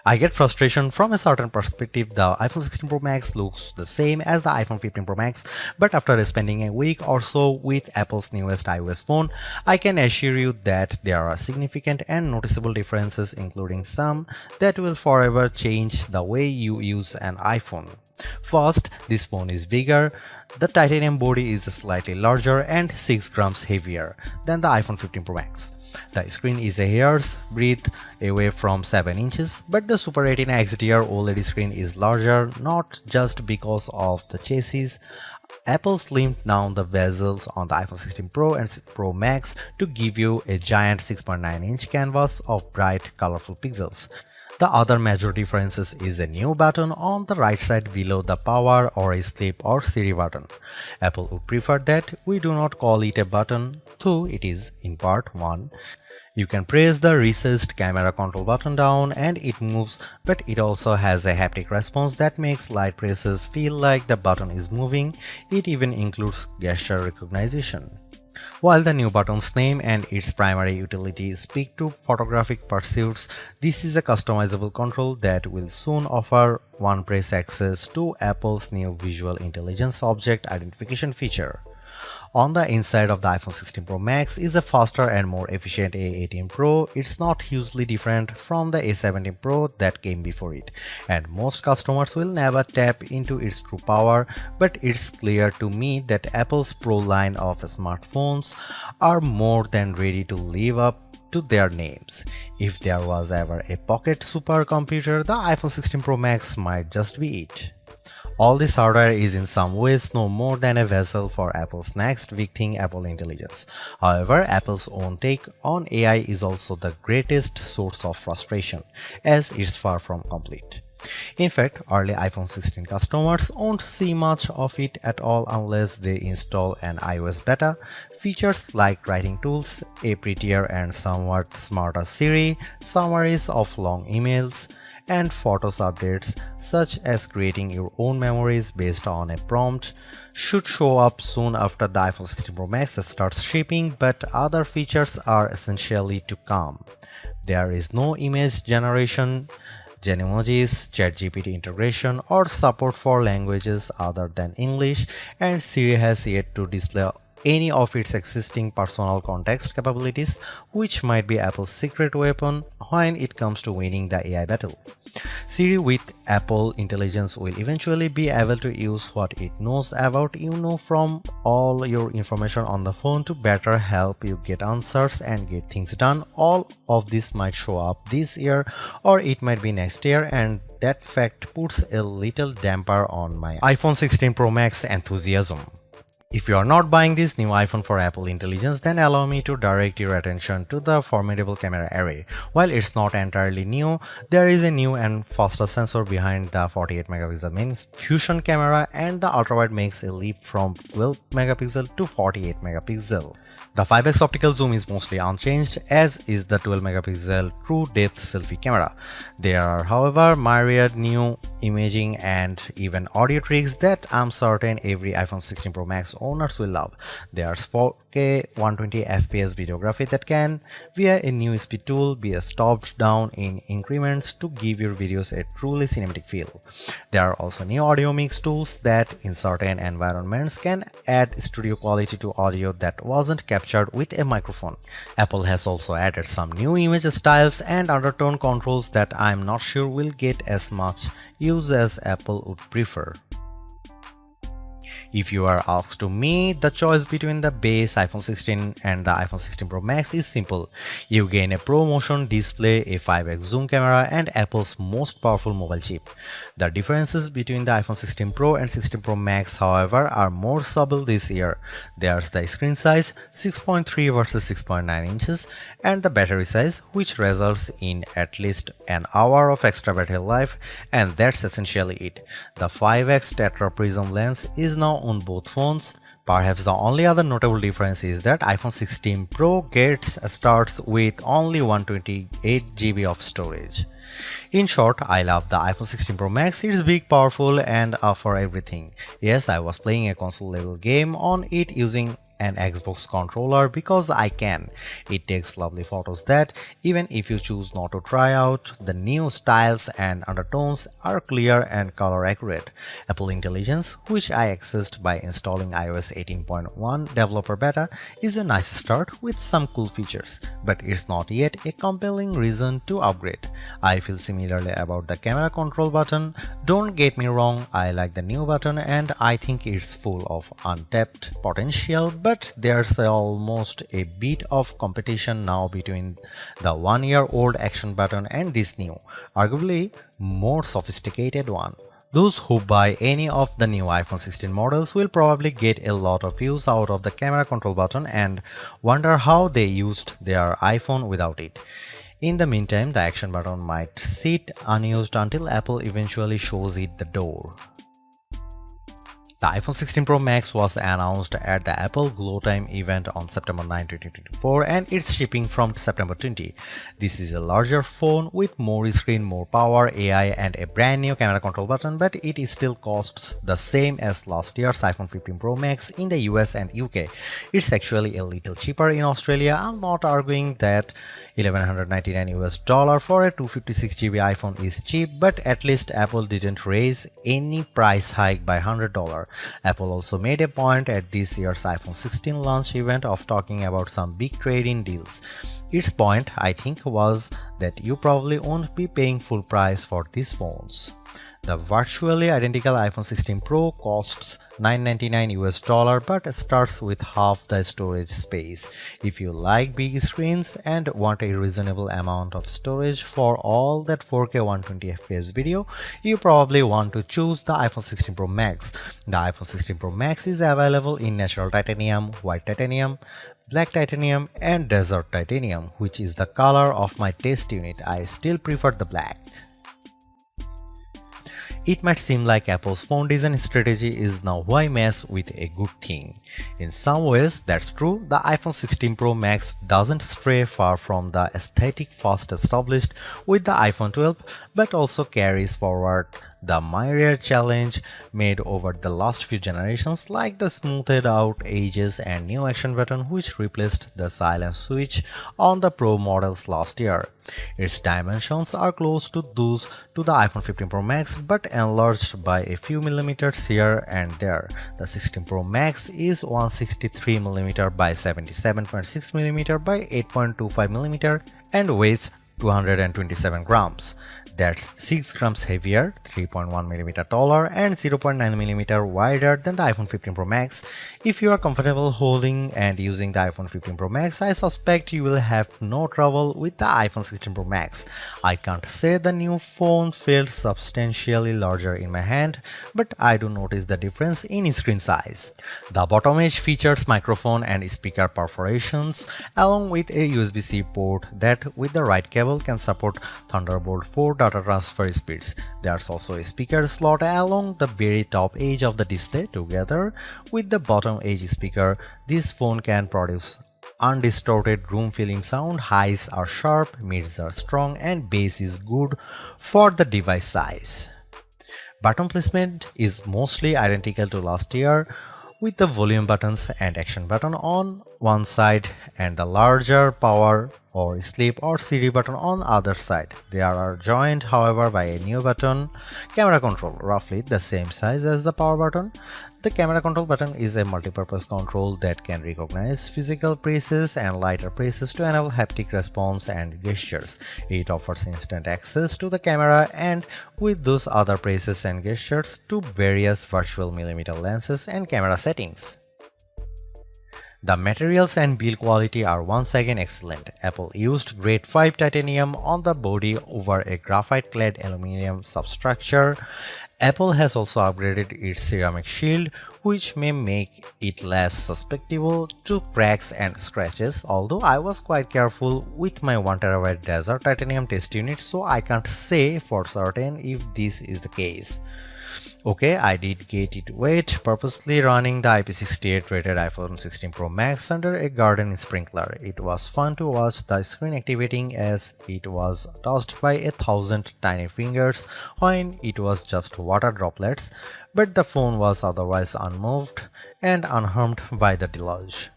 I get frustration from a certain perspective. The iPhone 16 Pro Max looks the same as the iPhone 15 Pro Max, but after spending a week or so with Apple's newest iOS phone, I can assure you that there are significant and noticeable differences, including some that will forever change the way you use an iPhone. First, this phone is bigger. The titanium body is slightly larger and 6 grams heavier than the iPhone 15 Pro Max. The screen is a hair's breadth away from 7 inches, but the Super Retina XDR OLED screen is larger not just because of the chassis. Apple slimmed down the bezels on the iPhone 16 Pro and Pro Max to give you a giant 6.9-inch canvas of bright, colorful pixels. The other major difference is a new button on the right side below the power or sleep or Siri button. Apple would prefer that we do not call it a button, though it is in part 1. You can press the recessed camera control button down and it moves, but it also has a haptic response that makes light presses feel like the button is moving. It even includes gesture recognition. While the new button's name and its primary utility speak to photographic pursuits, this is a customizable control that will soon offer one-press access to Apple's new Visual Intelligence Object Identification feature. On the inside of the iPhone 16 Pro Max is a faster and more efficient A18 Pro. It's not hugely different from the A17 Pro that came before it, and most customers will never tap into its true power, but it's clear to me that Apple's Pro line of smartphones are more than ready to live up to their names. If there was ever a pocket supercomputer, the iPhone 16 Pro Max might just be it. All this hardware is in some ways no more than a vessel for Apple's next big thing, Apple Intelligence. However, Apple's own take on AI is also the greatest source of frustration, as it's far from complete. In fact, early iPhone 16 customers won't see much of it at all unless they install an iOS beta. Features like writing tools, a prettier and somewhat smarter Siri, summaries of long emails, and Photos updates, such as creating your own memories based on a prompt, should show up soon after the iPhone 16 Pro Max starts shipping, but other features are essentially to come. There is no image generation, Genemojis, ChatGPT integration, or support for languages other than English, and Siri has yet to display any of its existing personal context capabilities, which might be Apple's secret weapon when it comes to winning the AI battle. Siri with Apple Intelligence will eventually be able to use what it knows about you from all your information on the phone to better help you get answers and get things done. All of this might show up this year or it might be next year, and that fact puts a little damper on my iPhone 16 Pro Max enthusiasm. If you are not buying this new iPhone for Apple Intelligence, then allow me to direct your attention to the formidable camera array. While it's not entirely new, there is a new and faster sensor behind the 48 megapixel main fusion camera, and the ultrawide makes a leap from 12 megapixel to 48 megapixel. The 5x optical zoom is mostly unchanged, as is the 12 megapixel true depth selfie camera. There are, however, myriad new imaging and even audio tricks that I'm certain every iPhone 16 Pro Max owners will love. There's 4K 120fps videography that can, via a new speed tool, be stopped down in increments to give your videos a truly cinematic feel. There are also new audio mix tools that, in certain environments, can add studio quality to audio that wasn't captured with a microphone. Apple has also added some new image styles and undertone controls that I'm not sure will get as much use as Apple would prefer. If you are asked to me, the choice between the base iPhone 16 and the iPhone 16 Pro Max is simple. You gain a ProMotion display, a 5x zoom camera, and Apple's most powerful mobile chip. The differences between the iPhone 16 Pro and 16 Pro Max, however, are more subtle this year. There's the screen size, 6.3 versus 6.9 inches, and the battery size, which results in at least an hour of extra battery life, and that's essentially it. The 5x Tetra Prism lens is now on both phones. Perhaps the only other notable difference is that iPhone 16 Pro starts with only 128GB of storage. In short, I love the iPhone 16 Pro Max. It's big, powerful, and for everything. Yes, I was playing a console level game on it using an Xbox controller because I can. It takes lovely photos that, even if you choose not to try out, the new styles and undertones are clear and color accurate. Apple Intelligence, which I accessed by installing iOS 18.1 developer beta, is a nice start with some cool features, but it's not yet a compelling reason to upgrade. I feel similarly about the camera control button. Don't get me wrong, I like the new button and I think it's full of untapped potential, but there's almost a bit of competition now between the 1-year-old action button and this new, arguably more sophisticated one. Those who buy any of the new iPhone 16 models will probably get a lot of use out of the camera control button and wonder how they used their iPhone without it. In the meantime, the action button might sit unused until Apple eventually shows it the door. The iPhone 16 Pro Max was announced at the Apple Glow Time event on September 9, 2024 and it's shipping from September 20. This is a larger phone with more screen, more power, AI and a brand new camera control button, but it still costs the same as last year's iPhone 15 Pro Max in the US and UK. It's actually a little cheaper in Australia. I'm not arguing that $1,199 for a 256GB iPhone is cheap, but at least Apple didn't raise any price hike by $100. Apple also made a point at this year's iPhone 16 launch event of talking about some big trade-in deals. Its point, I think, was that you probably won't be paying full price for these phones. The virtually identical iPhone 16 Pro costs $999 but starts with half the storage space. If you like big screens and want a reasonable amount of storage for all that 4K 120fps video, you probably want to choose the iPhone 16 Pro Max. The iPhone 16 Pro Max is available in natural titanium, white titanium, black titanium and desert titanium, which is the color of my test unit. I still prefer the black. It might seem like Apple's phone design strategy is now why mess with a good thing. In some ways, that's true. The iPhone 16 Pro Max doesn't stray far from the aesthetic first established with the iPhone 12, but also carries forward the myriad challenge made over the last few generations, like the smoothed out edges and new action button which replaced the silent switch on the Pro models last year. Its dimensions are close to those to the iPhone 15 Pro Max but enlarged by a few millimeters here and there. The 16 Pro Max is 163mm by 77.6mm by 8.25mm and weighs 227 grams. That's 6 grams heavier, 3.1mm taller, and 0.9mm wider than the iPhone 15 Pro Max. If you are comfortable holding and using the iPhone 15 Pro Max, I suspect you will have no trouble with the iPhone 16 Pro Max. I can't say the new phone felt substantially larger in my hand, but I do notice the difference in screen size. The bottom edge features microphone and speaker perforations, along with a USB-C port that, with the right cable, can support Thunderbolt 4 data transfer speeds. There's also a speaker slot along the very top edge of the display. Together with the bottom edge speaker, this phone can produce undistorted room-filling sound. Highs are sharp, mids are strong, and bass is good for the device size. Button placement is mostly identical to last year, with the volume buttons and action button on one side and the larger power or sleep or CD button on the other side. They are joined, however, by a new button, camera control, roughly the same size as the power button. The camera control button is a multi-purpose control that can recognize physical presses and lighter presses to enable haptic response and gestures. It offers instant access to the camera and with those other presses and gestures to various virtual millimeter lenses and camera settings. The materials and build quality are once again excellent. Apple used grade 5 titanium on the body over a graphite-clad aluminum substructure. Apple has also upgraded its ceramic shield, which may make it less susceptible to cracks and scratches, although I was quite careful with my 1TB desert titanium test unit, so I can't say for certain if this is the case. Okay, I did get it wet, purposely running the IP68 rated iPhone 16 Pro Max under a garden sprinkler. It was fun to watch the screen activating as it was touched by 1,000 tiny fingers when it was just water droplets, but the phone was otherwise unmoved and unharmed by the deluge.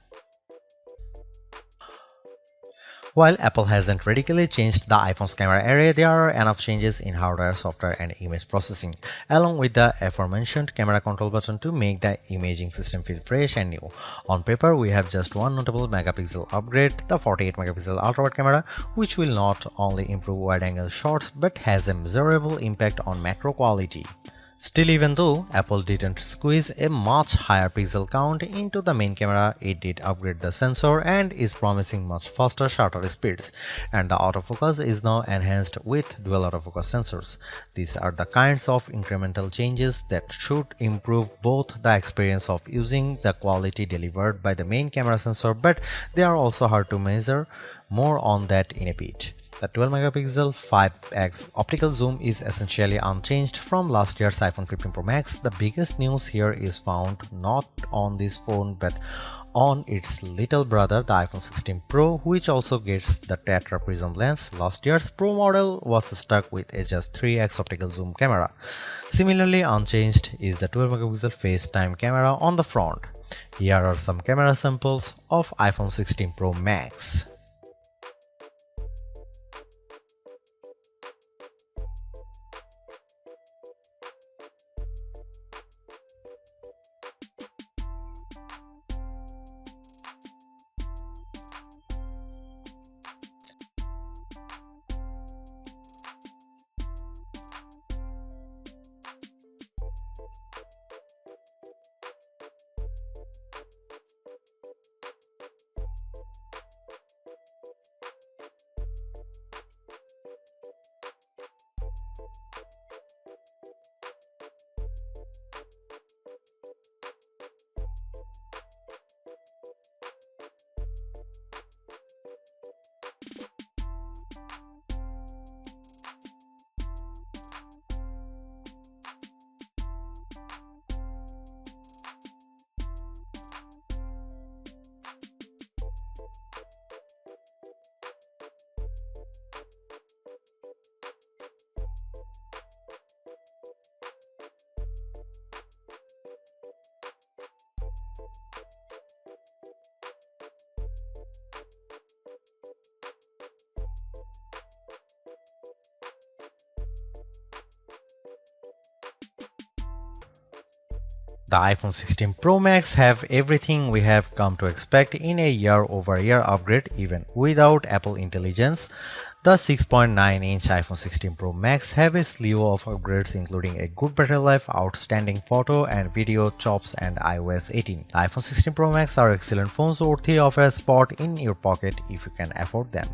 While Apple hasn't radically changed the iPhone's camera array, there are enough changes in hardware, software, and image processing, along with the aforementioned camera control button to make the imaging system feel fresh and new. On paper, we have just one notable megapixel upgrade, the 48 megapixel ultra-wide camera, which will not only improve wide-angle shots but has a measurable impact on macro quality. Still, even though Apple didn't squeeze a much higher pixel count into the main camera, it did upgrade the sensor and is promising much faster shutter speeds, and the autofocus is now enhanced with dual autofocus sensors. These are the kinds of incremental changes that should improve both the experience of using the quality delivered by the main camera sensor, but they are also hard to measure. More on that in a bit. The 12 megapixel 5x optical zoom is essentially unchanged from last year's iPhone 15 Pro Max. The biggest news here is found not on this phone but on its little brother, the iPhone 16 Pro, which also gets the Tetra Prism lens. Last year's Pro model was stuck with a just 3x optical zoom camera. Similarly unchanged is the 12 megapixel FaceTime camera on the front. Here are some camera samples of iPhone 16 Pro Max. The iPhone 16 Pro Max have everything we have come to expect in a year-over-year upgrade even without Apple Intelligence. The 6.9-inch iPhone 16 Pro Max have a slew of upgrades including a good battery life, outstanding photo and video chops and iOS 18. The iPhone 16 Pro Max are excellent phones worthy of a spot in your pocket if you can afford them.